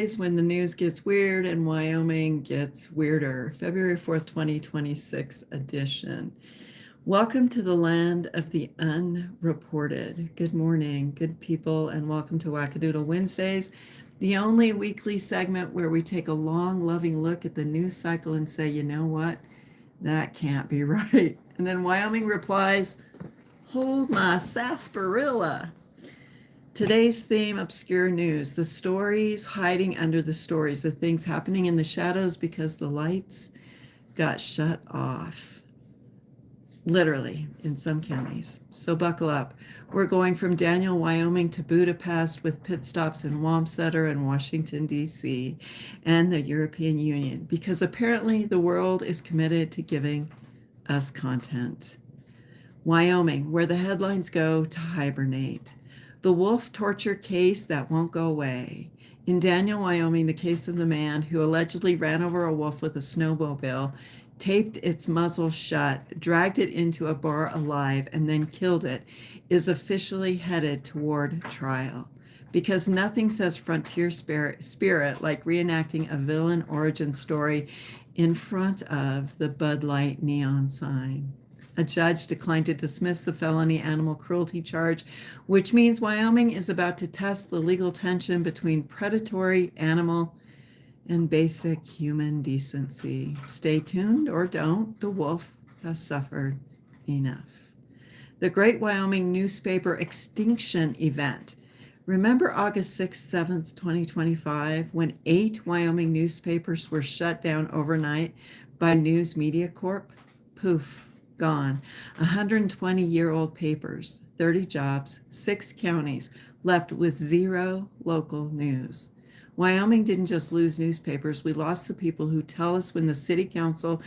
when the news gets weird and Wyoming gets weirder. February 4th, 2026 edition. Welcome to the land of the unreported. Good morning, good people, and welcome to Wackadoodle Wednesdays, the only weekly segment where we take a long, loving look at the news cycle and say, you know what? That can't be right. And then Wyoming replies, hold my sarsaparilla. Today's theme, obscure news, the stories hiding under the stories, the things happening in the shadows because the lights got shut off. Literally, in some counties. So buckle up. We're going from Daniel, Wyoming to Budapest with pit stops in Wamsutter and Washington, D.C. and the European Union, because apparently the world is committed to giving us content. Wyoming, where the headlines go to hibernate. The wolf torture case that won't go away. In Daniel, Wyoming, the case of the man who allegedly ran over a wolf with a snowmobile, taped its muzzle shut, dragged it into a bar alive, and then killed it, is officially headed toward trial. Because nothing says frontier spirit like reenacting a villain origin story in front of the Bud Light neon sign. A judge declined to dismiss the felony animal cruelty charge, which means Wyoming is about to test the legal tension between predatory animal and basic human decency. Stay tuned or don't, the wolf has suffered enough. The Great Wyoming Newspaper Extinction Event. Remember August 6th, 7th, 2025, when 8 Wyoming newspapers were shut down overnight by News Media Corp? Poof. Gone. 120-year-old papers, 30 jobs, 6 counties, left with 0 local news. Wyoming didn't just lose newspapers, we lost the people who tell us when the city council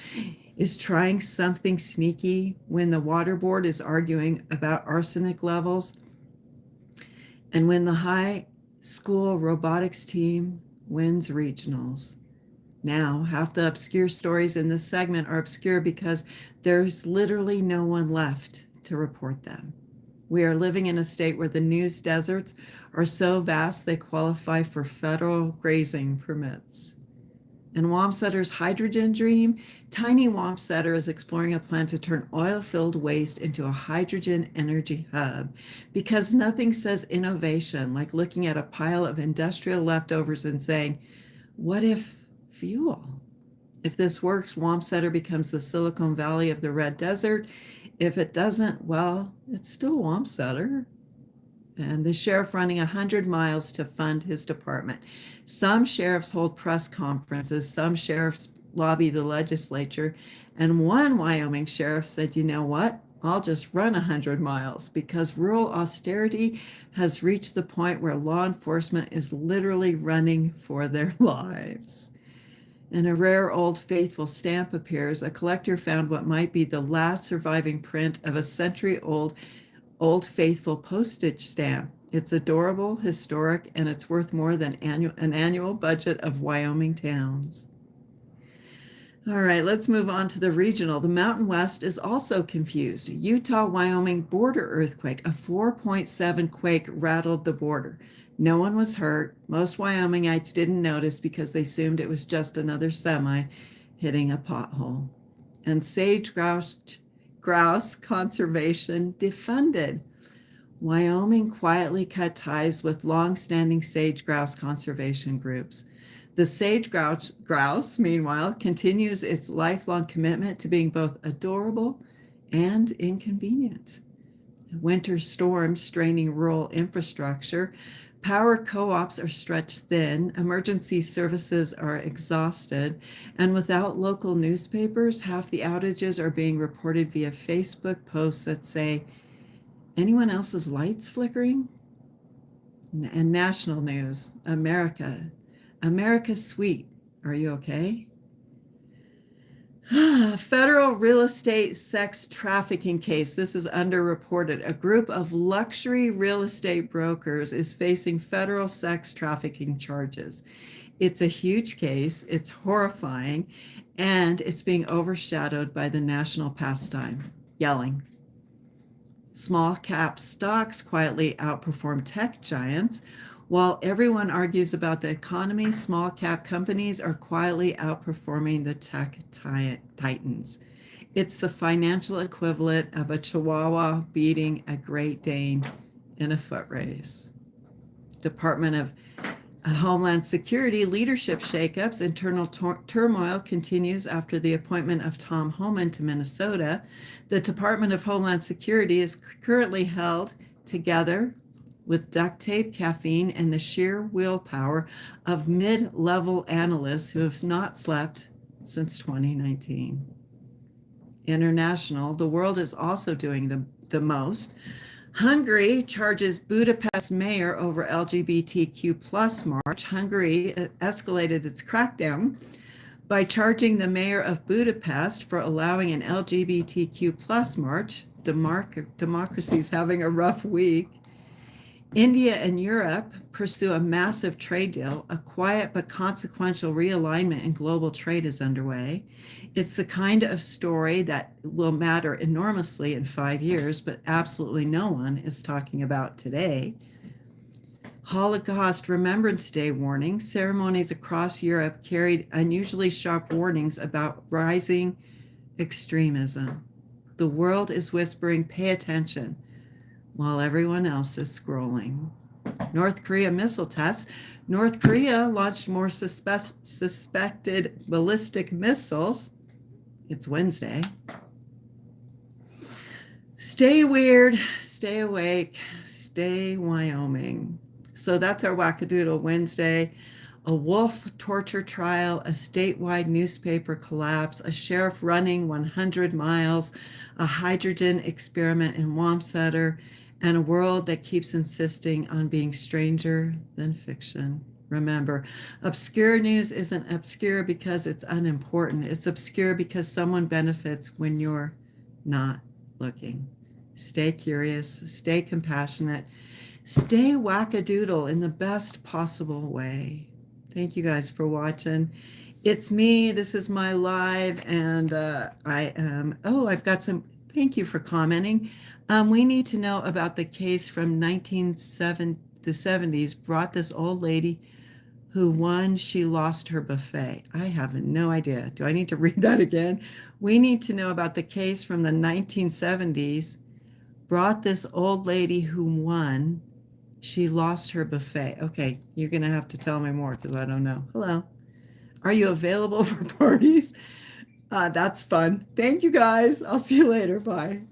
is trying something sneaky, when the water board is arguing about arsenic levels, and when the high school robotics team wins regionals. Now, half the obscure stories in this segment are obscure because there's literally no one left to report them. We are living in a state where the news deserts are so vast they qualify for federal grazing permits. And Wamsutter's hydrogen dream, Tiny Wamsutter is exploring a plan to turn oil-filled waste into a hydrogen energy hub because nothing says innovation like looking at a pile of industrial leftovers and saying, what if fuel? If this works, Wamsutter becomes the Silicon Valley of the Red Desert. If it doesn't, well, it's still Wamsutter. And the sheriff running 100 miles to fund his department. Some sheriffs hold press conferences, some sheriffs lobby the legislature, and one Wyoming sheriff said, you know what? I'll just run 100 miles because rural austerity has reached the point where law enforcement is literally running for their lives. And a rare old faithful stamp appears. A collector found what might be the last surviving print of a century-old Old Faithful postage stamp. It's adorable, historic, and it's worth more than an annual budget of Wyoming towns. All right, let's move on to the regional. The Mountain West is also confused. Utah-Wyoming border earthquake. A 4.7 quake rattled the border. No one was hurt. Most Wyomingites didn't notice because they assumed it was just another semi hitting a pothole. And sage grouse conservation defunded. Wyoming quietly cut ties with long-standing sage grouse conservation groups. The sage grouse, meanwhile, continues its lifelong commitment to being both adorable and inconvenient. Winter storms straining rural infrastructure. Power co-ops are stretched thin, emergency services are exhausted, and without local newspapers, half the outages are being reported via Facebook posts that say, anyone else's lights flickering? And national news, America's sweet. Are you okay? Federal real estate sex trafficking case. This is underreported. A group of luxury real estate brokers is facing federal sex trafficking charges. It's a huge case. It's horrifying, and it's being overshadowed by the national pastime, yelling. Small cap stocks quietly outperform tech giants. While everyone argues about the economy, small cap companies are quietly outperforming the tech titans. It's the financial equivalent of a Chihuahua beating a Great Dane in a foot race. Department of Homeland Security leadership shakeups. Internal turmoil continues after the appointment of Tom Homan to Minnesota. The Department of Homeland Security is currently held together with duct tape, caffeine, and the sheer willpower of mid-level analysts who have not slept since 2019. International, the world is also doing the most. Hungary charges Budapest mayor over LGBTQ plus march. Hungary escalated its crackdown by charging the mayor of Budapest for allowing an LGBTQ plus march. Democracy's having a rough week. India and Europe pursue a massive trade deal. A quiet but consequential realignment in global trade is underway. It's the kind of story that will matter enormously in 5 years, but absolutely no one is talking about today. Holocaust Remembrance Day warning. Ceremonies across Europe carried unusually sharp warnings about rising extremism. The world is whispering, pay attention, while everyone else is scrolling. North Korea missile tests. North Korea launched more suspected ballistic missiles. It's Wednesday. Stay weird, stay awake, stay Wyoming. So that's our Wackadoodle Wednesday. A wolf torture trial, a statewide newspaper collapse, a sheriff running 100 miles, a hydrogen experiment in Wamsutter, and a world that keeps insisting on being stranger than fiction. Remember, obscure news isn't obscure because it's unimportant. It's obscure because someone benefits when you're not looking. Stay curious, stay compassionate, stay wackadoodle in the best possible way. Thank you guys for watching. It's me. This is my live, and I've got some. Thank you for commenting. We need to know about the case from the 70s, brought this old lady who won, she lost her buffet. I have no idea. Do I need to read that again? We need to know about the case from the 1970s, brought this old lady who won, she lost her buffet. Okay, you're going to have to tell me more because I don't know. Hello. Are you available for parties? That's fun. Thank you guys. I'll see you later. Bye.